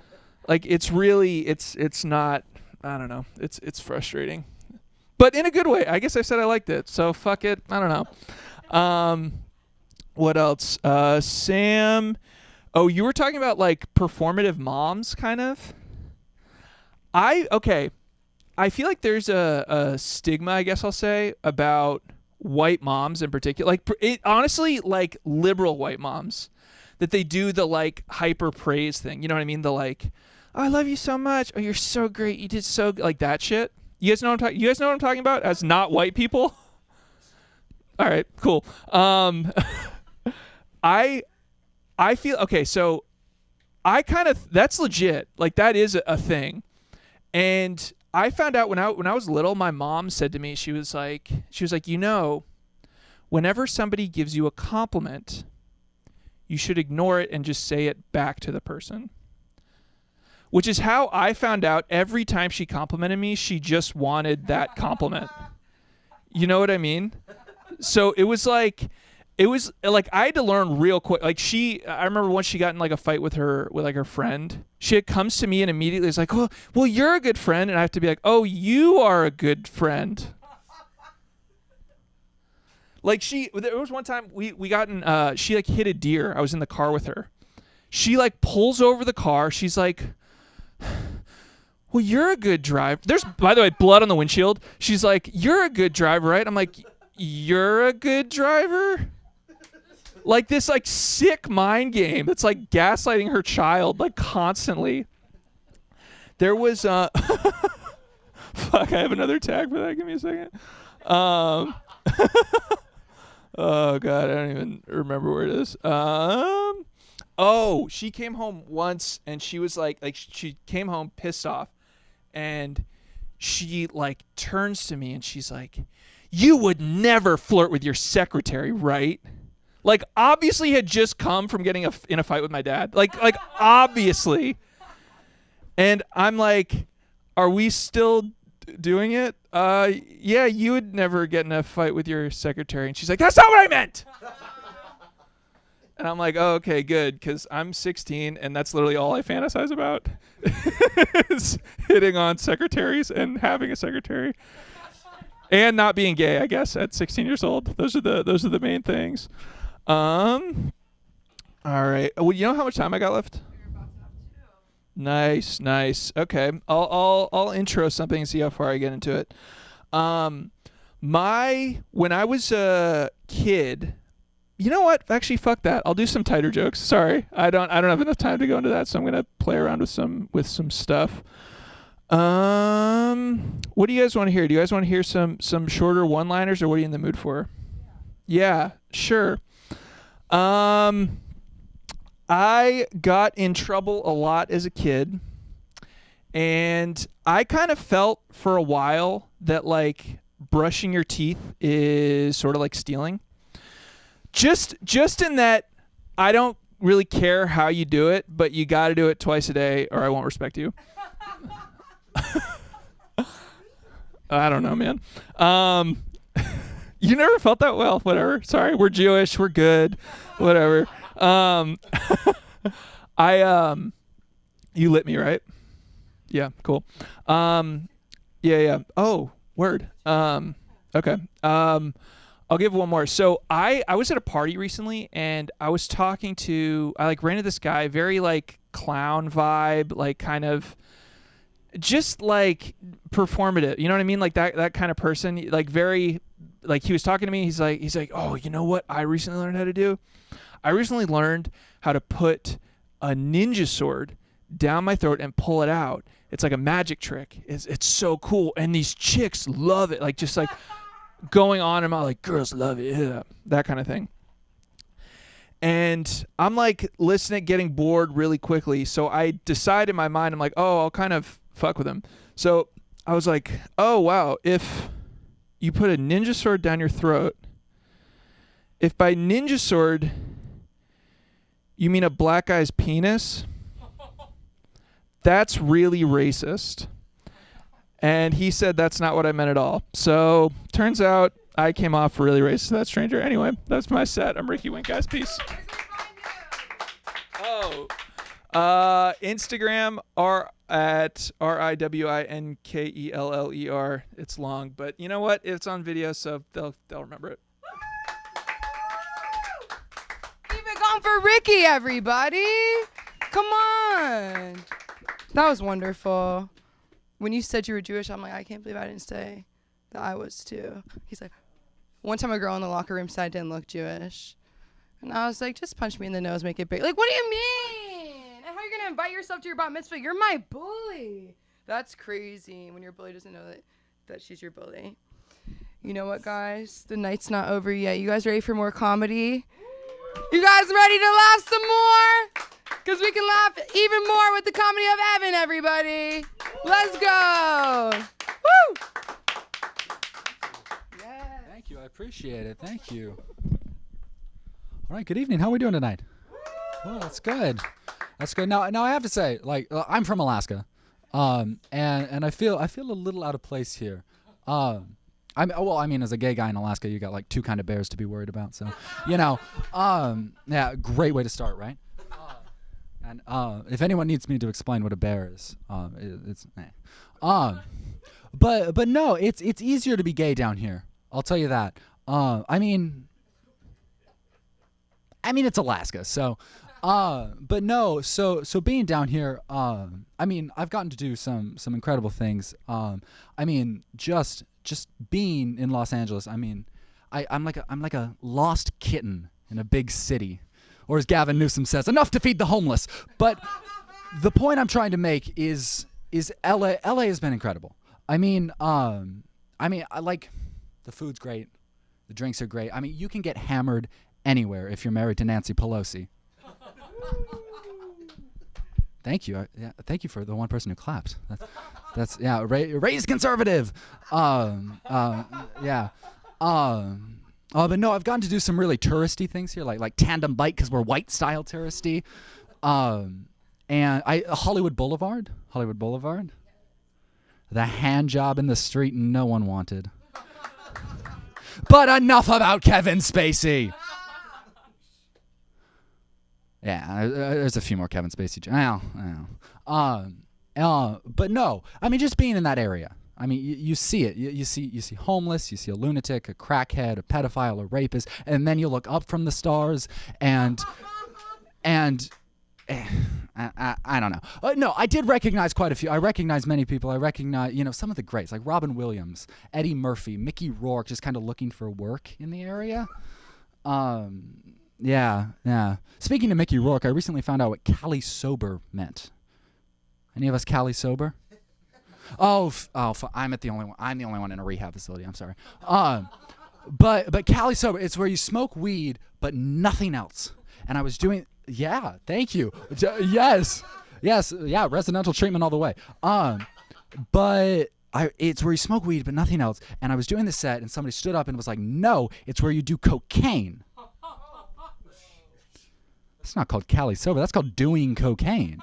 Like, it's really, it's not, I don't know. It's frustrating, but in a good way. I guess I said I liked it, so fuck it. I don't know. What else? Sam. Oh, you were talking about like performative moms, kind of. I feel like there's a stigma, I guess I'll say, about white moms in particular. Like, honestly, like liberal white moms, that they do the like hyper praise thing. You know what I mean? The like, oh, I love you so much. Oh, you're so great. You did so good. Like that shit. You guys know what I'm talking about as not white people? All right, cool. I feel, okay, so I kind of, that's legit. Like, that is a thing. And I found out when I was little, my mom said to me, she was like, you know, whenever somebody gives you a compliment, you should ignore it and just say it back to the person. Which is how I found out every time she complimented me, she just wanted that compliment. You know what I mean? So it was like, it was like I had to learn real quick. Like I remember once she got in like a fight with her friend. She comes to me and immediately is like, well, you're a good friend, and I have to be like, oh, you are a good friend. Like there was one time we got in. She like hit a deer. I was in the car with her. She like pulls over the car. She's like, well, you're a good driver. There's, by the way, blood on the windshield. She's like, you're a good driver, right? I'm like, you're a good driver? Like this like sick mind game that's like gaslighting her child like constantly. There was fuck, I have another tag for that. Give me a second. Oh god, I don't even remember where it is. Oh, she came home once and she was like she came home pissed off, and she like turns to me and she's like, you would never flirt with your secretary, right? Like obviously had just come from getting in a fight with my dad. Like obviously. And I'm like, are we still doing it? Yeah, you would never get in a fight with your secretary. And she's like, that's not what I meant. And I'm like, oh, okay, good, because I'm 16, and that's literally all I fantasize about is hitting on secretaries and having a secretary, and not being gay. I guess at 16 years old, those are the main things. All right. Well, you know how much time I got left? Nice. Okay, I'll intro something and see how far I get into it. When I was a kid. You know what? Actually, fuck that. I'll do some tighter jokes. Sorry, I don't have enough time to go into that, so I'm gonna play around with some stuff. What do you guys want to hear? Do you guys want to hear some shorter one-liners, or what are you in the mood for? Yeah, sure. I got in trouble a lot as a kid, and I kind of felt for a while that like brushing your teeth is sort of like stealing. Just in that I don't really care how you do it, but you got to do it twice a day or I won't respect you. I don't know, man. You never felt that? Well, whatever. Sorry, we're Jewish. We're good. Whatever. You lit me, right? Yeah, cool. Yeah. Oh, word. Okay. I'll give one more. So I was at a party recently, and I was talking to, I like ran into this guy, very like clown vibe, like kind of just like performative. You know what I mean? Like that kind of person, like very, like he was talking to me. He's like, oh, you know what I recently learned how to do? I recently learned how to put a ninja sword down my throat and pull it out. It's like a magic trick. It's so cool. And these chicks love it. Like just like going on and on, like girls love it, yeah, that kind of thing. And I'm like listening, getting bored really quickly. So I decide in my mind, I'm like, oh, I'll kind of fuck with him. So I was like, oh wow, if you put a ninja sword down your throat, if by ninja sword you mean a black guy's penis, that's really racist. And he said that's not what I meant at all. So turns out I came off really racist to that stranger. Anyway, that's my set. I'm Ricky Wink, guys. Peace. Oh, Instagram are at RIWINKELLER. It's long, but you know what? It's on video, so they'll remember it. Keep it going for Ricky, everybody. Come on. That was wonderful. When you said you were Jewish, I'm like, I can't believe I didn't say that I was too. He's like, one time a girl in the locker room said I didn't look Jewish. And I was like, just punch me in the nose, make it big. Like, what do you mean? And how are you going to invite yourself to your bat mitzvah? You're my bully. That's crazy when your bully doesn't know that she's your bully. You know what, guys? The night's not over yet. You guys ready for more comedy? You guys ready to laugh some more? Because we can laugh even more with the comedy of Evan, everybody. Let's go. Woo! Yes. Thank you. I appreciate it. Thank you. All right. Good evening. How are we doing tonight? Well, that's good. That's good. Now I have to say, like, I'm from Alaska, and I feel a little out of place here. I mean, as a gay guy in Alaska, you got like two kind of bears to be worried about. So, yeah, great way to start, right? And if anyone needs me to explain what a bear is, it's but no, it's easier to be gay down here. I'll tell you that. I mean, it's Alaska, so. But no, so being down here, I mean, I've gotten to do some incredible things. I mean, just being in Los Angeles. I mean, I'm like a lost kitten in a big city. Or as Gavin Newsom says, enough to feed the homeless. But the point I'm trying to make is LA has been incredible. I mean, I like the food's great. The drinks are great. I mean, you can get hammered anywhere if you're married to Nancy Pelosi. Thank you. Thank you for the one person who clapped. That's raised conservative. Yeah. But no, I've gotten to do some really touristy things here, like tandem bike because we're white style touristy. And Hollywood Boulevard, the hand job in the street no one wanted. But enough about Kevin Spacey. Yeah, there's a few more Kevin Spacey. I know. But no, I mean, just being in that area. I mean, you see it. You see homeless. You see a lunatic, a crackhead, a pedophile, a rapist, and then you look up from the stars, and I don't know. No, I did recognize quite a few. I recognize many people. I recognize, some of the greats like Robin Williams, Eddie Murphy, Mickey Rourke, just kind of looking for work in the area. Yeah. Speaking of Mickey Rourke, I recently found out what Cali sober meant. Any of us Cali sober? I'm the only one. I'm the only one in a rehab facility. I'm sorry. But Cali sober, it's where you smoke weed but nothing else. And I was doing. Yeah, thank you. Yes, yeah, residential treatment all the way. But it's where you smoke weed but nothing else. And I was doing the set, and somebody stood up and was like, "No, it's where you do cocaine." It's not called Cali sober. That's called doing cocaine.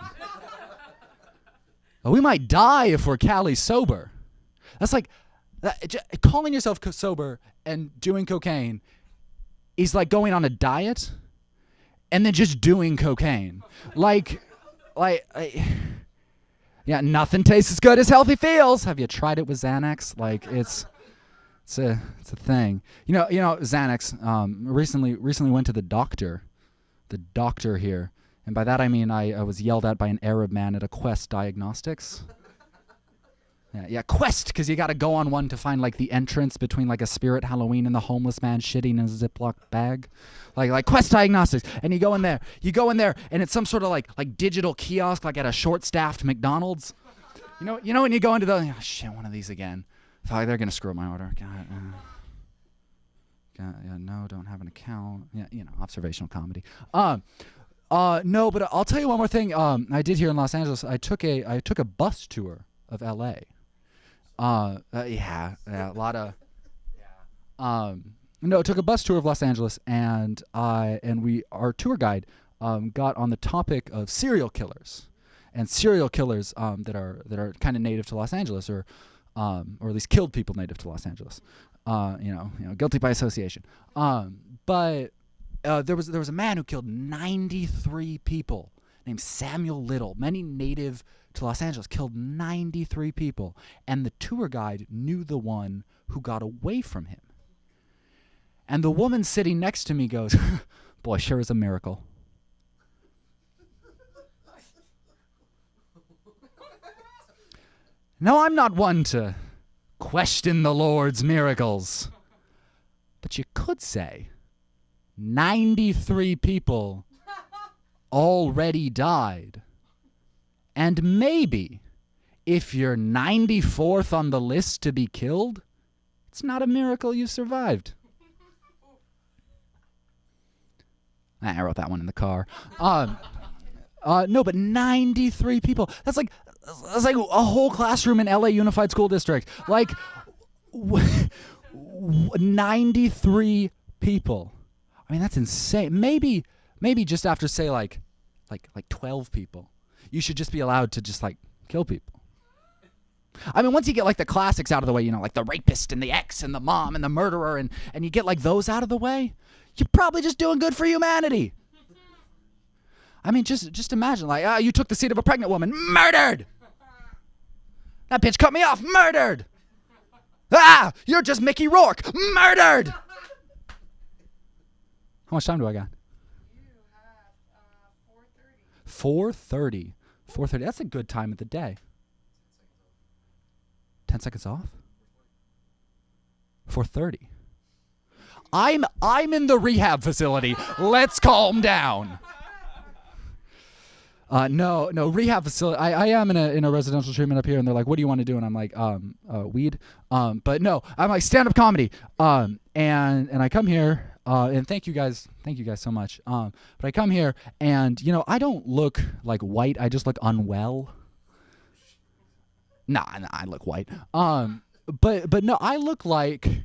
We might die if we're Cali sober. That's like calling yourself sober and doing cocaine is like going on a diet and then just doing cocaine. Yeah, nothing tastes as good as healthy feels. Have you tried it with Xanax? Like it's a thing. Xanax. Recently went to the doctor here. And by that I mean I was yelled at by an Arab man at a Quest Diagnostics. Yeah, Quest, because you got to go on one to find like the entrance between like a spirit Halloween and the homeless man shitting in a Ziploc bag, like Quest Diagnostics. And you go in there, and it's some sort of like digital kiosk, like at a short-staffed McDonald's. You know when you go into the one of these again. They're gonna screw up my order. God, no, don't have an account. Yeah, observational comedy. No, but I'll tell you one more thing. I did here in Los Angeles. I took a bus tour of LA. A lot of. No, took a bus tour of Los Angeles, and our tour guide got on the topic of serial killers, and serial killers that are kind of native to Los Angeles, or at least killed people native to Los Angeles. Guilty by association. But there was a man who killed 93 people named Samuel Little. Many native to Los Angeles, killed 93 people. And the tour guide knew the one who got away from him. And the woman sitting next to me goes, "Boy, sure is a miracle." Now, I'm not one to question the Lord's miracles, but you could say 93 people already died. And maybe if you're 94th on the list to be killed, it's not a miracle you survived. I wrote that one in the car. No, but 93 people. That's like a whole classroom in LA Unified School District. Like 93 people. I mean, that's insane. Maybe just after say like 12 people, you should just be allowed to just like kill people. I mean, once you get like the classics out of the way, like the rapist and the ex and the mom and the murderer, and you get like those out of the way, you're probably just doing good for humanity. I mean, just imagine, like, you took the seat of a pregnant woman, murdered. That bitch cut me off, murdered. You're just Mickey Rourke, murdered. How much time do I got? You have 4:30. 4:30. That's a good time of the day. 10 seconds off? 4:30. I'm in the rehab facility. Let's calm down. No, rehab facility. I am in a residential treatment up here, and they're like, "What do you want to do?" And I'm like, weed. But no, I'm like stand-up comedy. And I come here, and thank you guys so much. But I come here, and I don't look like white. I just look unwell. Nah, I look white. But no, I look like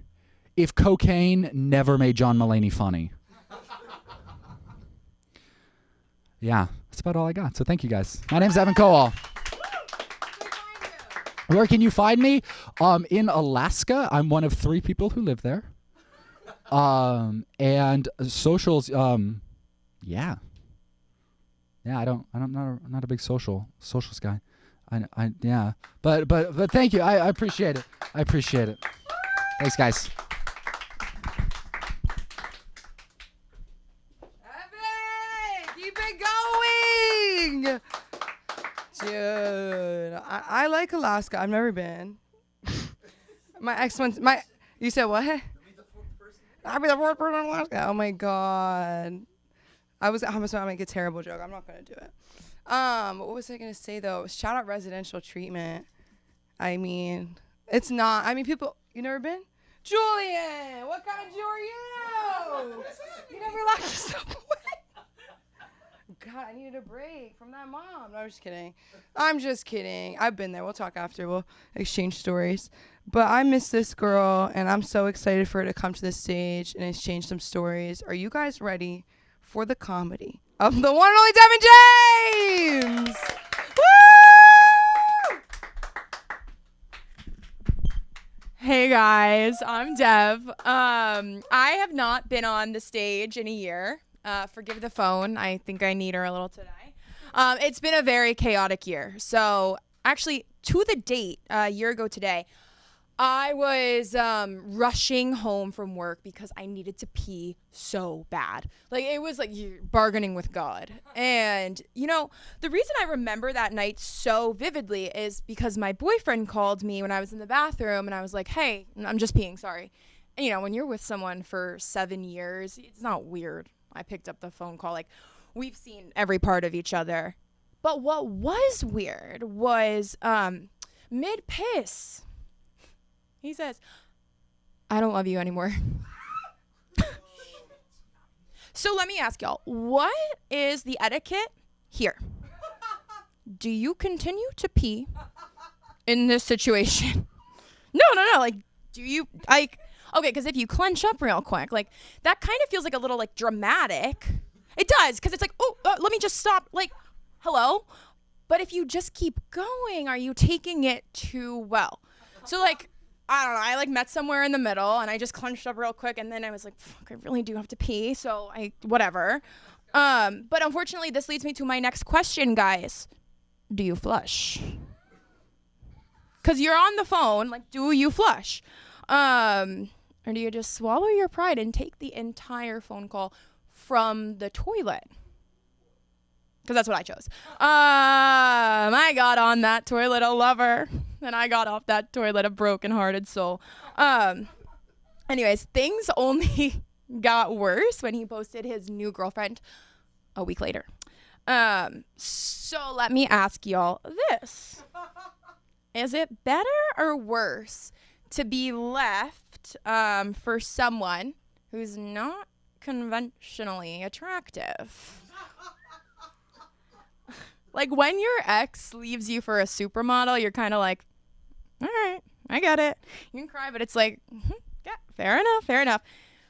if cocaine never made John Mulaney funny. Yeah, that's about all I got. So thank you guys. My name's Evan Coal. Where can you find me? In Alaska. I'm one of 3 people who live there. And socials. Yeah. I'm not a big socials guy. Yeah. But thank you. I appreciate it. Thanks, guys. Keep it going. Dude, I like Alaska. I've never been. My ex went. You said what? I'll be the 4th person in Alaska. Oh my god. I'm gonna make a terrible joke. I'm not gonna do it. What was I gonna say though? Shout out residential treatment. I mean, it's not. I mean, people. You never been? Julian, what kind of Jew are you? You never locked yourself away. God, I needed a break from that mom. No, I'm just kidding. I've been there. We'll talk after. We'll exchange stories. But I miss this girl, and I'm so excited for her to come to the stage and exchange some stories. Are you guys ready for the comedy of the one and only Devin James? Woo! Hey guys, I'm Dev. I have not been on the stage in a year. Forgive the phone. I think I need her a little today. It's been a very chaotic year. So actually, to the date, a year ago today, I was rushing home from work because I needed to pee so bad. Like, it was like you're bargaining with God. And, the reason I remember that night so vividly is because my boyfriend called me when I was in the bathroom, and I was like, hey, I'm just peeing, sorry. And, when you're with someone for 7 years, it's not weird. I picked up the phone call. Like, we've seen every part of each other. But what was weird was mid-piss, he says, I don't love you anymore. So let me ask y'all, what is the etiquette here? Do you continue to pee in this situation? No. Like, do you, like, okay, because if you clench up real quick, like, that kind of feels like a little, like, dramatic. It does, because it's like, let me just stop, like, hello? But if you just keep going, are you taking it too well? So, like, I don't know, I, like, met somewhere in the middle, and I just clenched up real quick, and then I was like, fuck, I really do have to pee, so whatever. But unfortunately, this leads me to my next question, guys. Do you flush? Because you're on the phone, like, do you flush? Or do you just swallow your pride and take the entire phone call from the toilet? Because that's what I chose. I got on that toilet a lover, and I got off that toilet a broken-hearted soul. Anyways, things only got worse when he posted his new girlfriend a week later. So let me ask y'all this. Is it better or worse to be left for someone who's not conventionally attractive? Like, when your ex leaves you for a supermodel, you're kind of like, all right, I get it. You can cry, but it's like, yeah, fair enough.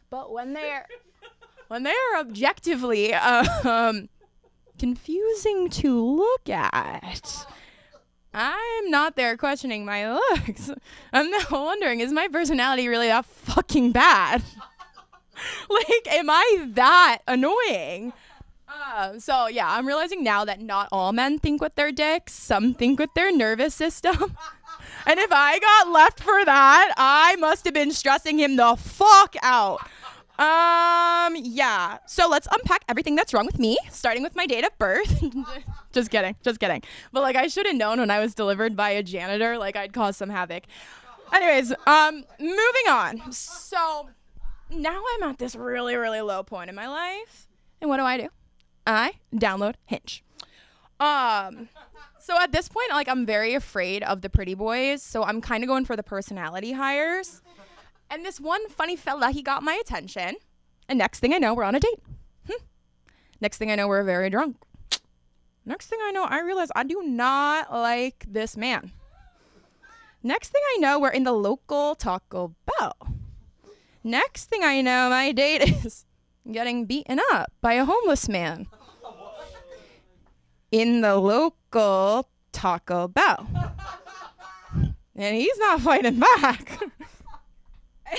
But when they're objectively confusing to look at, I'm not there questioning my looks. I'm now wondering, is my personality really that fucking bad? Like, am I that annoying? So yeah, I'm realizing now that not all men think with their dicks. Some think with their nervous system. And if I got left for that, I must have been stressing him the fuck out. Yeah. So let's unpack everything that's wrong with me, starting with my date of birth. Just kidding. But like, I should have known when I was delivered by a janitor, like I'd cause some havoc. Anyways, moving on. So now I'm at this really, really low point in my life. And what do? I download Hinge. So at this point, like, I'm very afraid of the pretty boys. So I'm kind of going for the personality hires. And this one funny fella, he got my attention. And next thing I know, we're on a date. Next thing I know, we're very drunk. Next thing I know, I realize I do not like this man. Next thing I know, we're in the local Taco Bell. Next thing I know, my date is getting beaten up by a homeless man in the local Taco Bell. And he's not fighting back.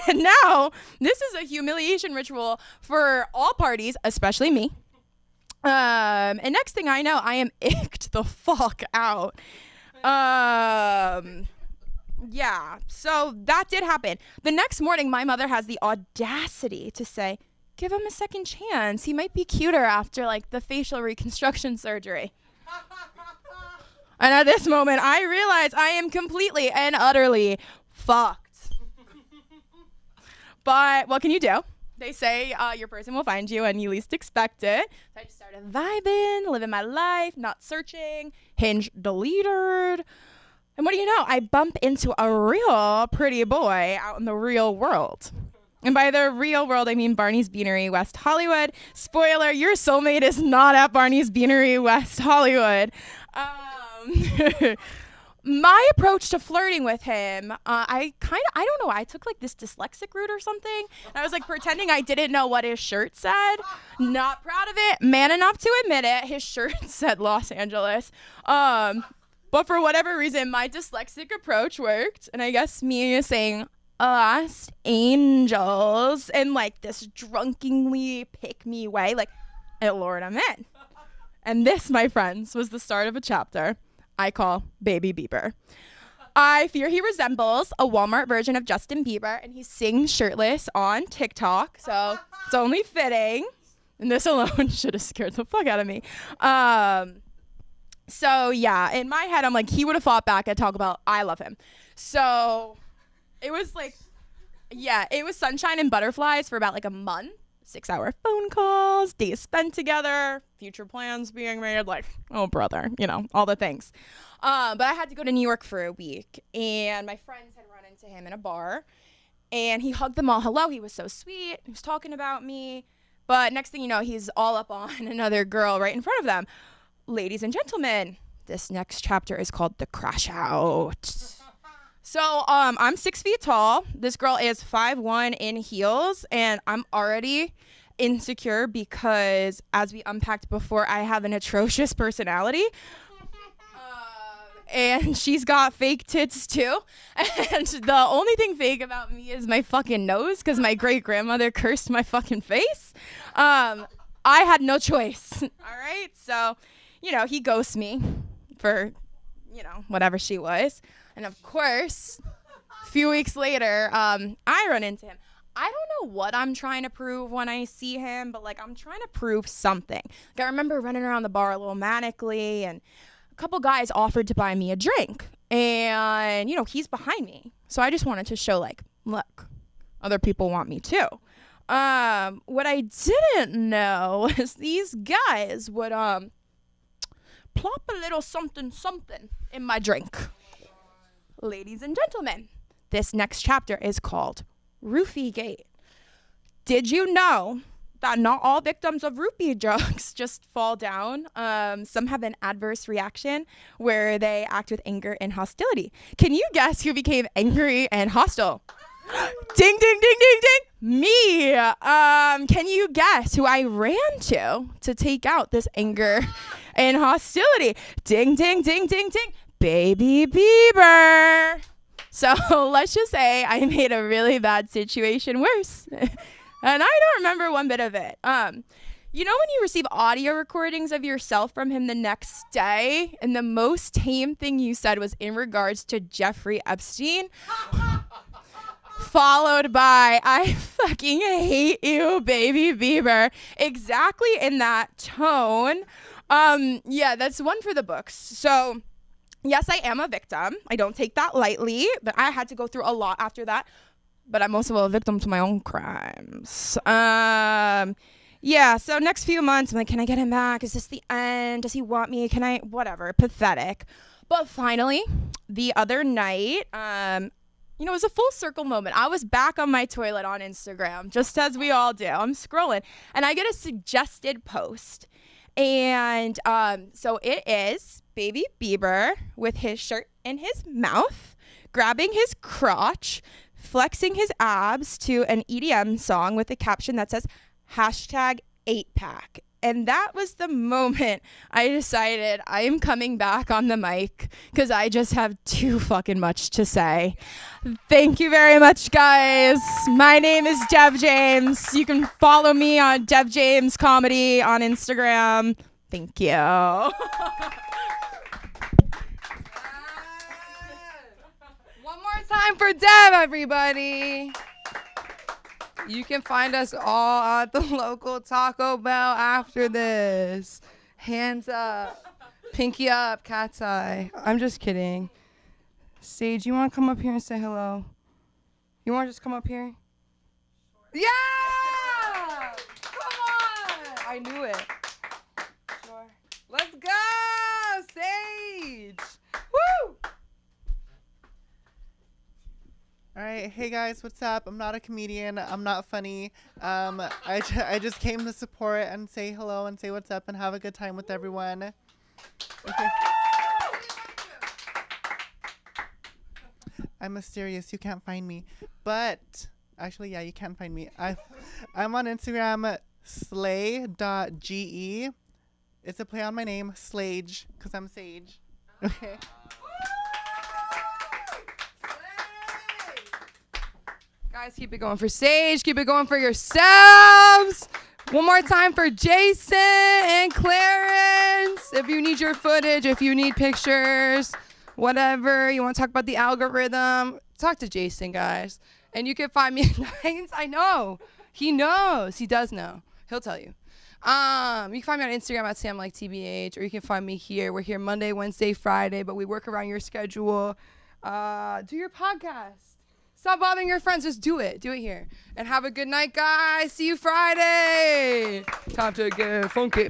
And now, this is a humiliation ritual for all parties, especially me. And next thing I know, I am icked the fuck out. Yeah, so that did happen. The next morning, my mother has the audacity to say, give him a second chance. He might be cuter after, like, the facial reconstruction surgery. And at this moment, I realize I am completely and utterly fucked. But what can you do? They say your person will find you when you least expect it. So I just started vibing, living my life, not searching, Hinge deleted. And what do you know? I bump into a real pretty boy out in the real world. And by the real world, I mean Barney's Beanery, West Hollywood. Spoiler, your soulmate is not at Barney's Beanery, West Hollywood. My approach to flirting with him, I don't know, I took like this dyslexic route or something. I was like pretending I didn't know what his shirt said. Not proud of it. Man enough to admit it. His shirt said Los Angeles. But for whatever reason, my dyslexic approach worked. And I guess me saying Los Angeles in like this drunkenly pick me way, like it lured him in. And this, my friends, was the start of a chapter I call Baby Bieber. I fear he resembles a Walmart version of Justin Bieber, and he sings shirtless on TikTok, so it's only fitting. And this alone should have scared the fuck out of me. So yeah, in my head, I'm like, he would have fought back at Taco Bell. I love him. So it was like, yeah, it was sunshine and butterflies for about like a month. 6-hour phone calls, days spent together, future plans being made, like, oh, brother, you know, all the things. But I had to go to New York for a week, and my friends had run into him in a bar, and he hugged them all. Hello, he was so sweet. He was talking about me. But next thing you know, he's all up on another girl right in front of them. Ladies and gentlemen, this next chapter is called The Crash Out. So I'm 6 feet tall. This girl is 5'1" in heels, and I'm already insecure because, as we unpacked before, I have an atrocious personality. And she's got fake tits too. And the only thing fake about me is my fucking nose, because my great grandmother cursed my fucking face. I had no choice. All right. So, you know, he ghosts me for, you know, whatever she was. And of course, a few weeks later, I run into him. I don't know what I'm trying to prove when I see him, but like I'm trying to prove something. Like I remember running around the bar a little manically, and a couple guys offered to buy me a drink. And, you know, he's behind me. So I just wanted to show like, look, other people want me too. What I didn't know is these guys would plop a little something in my drink. Ladies and gentlemen, this next chapter is called Roofie Gate. Did you know that not all victims of roofie drugs just fall down? Some have an adverse reaction where they act with anger and hostility. Can you guess who became angry and hostile? Ding, ding, ding, ding, ding. Me. Can you guess who I ran to take out this anger and hostility? Ding, ding, ding, ding, ding. Baby Bieber. So let's just say I made a really bad situation worse. And I don't remember one bit of it. You know when you receive audio recordings of yourself from him the next day, and the most tame thing you said was in regards to Jeffrey Epstein? Followed by, I fucking hate you, Baby Bieber. Exactly in that tone. Yeah, that's one for the books. So, yes, I am a victim. I don't take that lightly, but I had to go through a lot after that. But I'm also a victim to my own crimes. Yeah, so next few months, I'm like, can I get him back? Is this the end? Does he want me? Can I? Whatever. Pathetic. But finally, the other night, you know, it was a full circle moment. I was back on my toilet on Instagram, just as we all do. I'm scrolling, and I get a suggested post. And so it is Baby Bieber with his shirt in his mouth, grabbing his crotch, flexing his abs to an EDM song with a caption that says, #8pack. And that was the moment I decided I am coming back on the mic because I just have too fucking much to say. Thank you very much, guys. My name is Dev James. You can follow me on Dev James Comedy on Instagram. Thank you. One more time for Dev, everybody. You can find us all at the local Taco Bell after this. Hands up. Pinky up, cat's eye. I'm just kidding. Sage, you want to come up here and say hello? You want to just come up here? Yeah! Come on! I knew it. Sure. Let's go, Sage! Woo! All right, hey guys, what's up? I'm not a comedian. I'm not funny. I just came to support and say hello and say what's up and have a good time with everyone. Okay. I'm mysterious. You can't find me. But actually, yeah, you can find me. I'm on Instagram, slay.ge. It's a play on my name, Slage, because I'm Sage. Okay. Guys, keep it going for Sage. Keep it going for yourselves. One more time for Jason and Clarence. If you need your footage, if you need pictures, whatever, you want to talk about the algorithm, talk to Jason, guys. And you can find me at Nines. I know. He knows. He does know. He'll tell you. You can find me on Instagram at SamLikeTBH, or you can find me here. We're here Monday, Wednesday, Friday, but we work around your schedule. Do your podcast. Stop bothering your friends. Just do it. Do it here. And have a good night, guys. See you Friday. Time to get funky.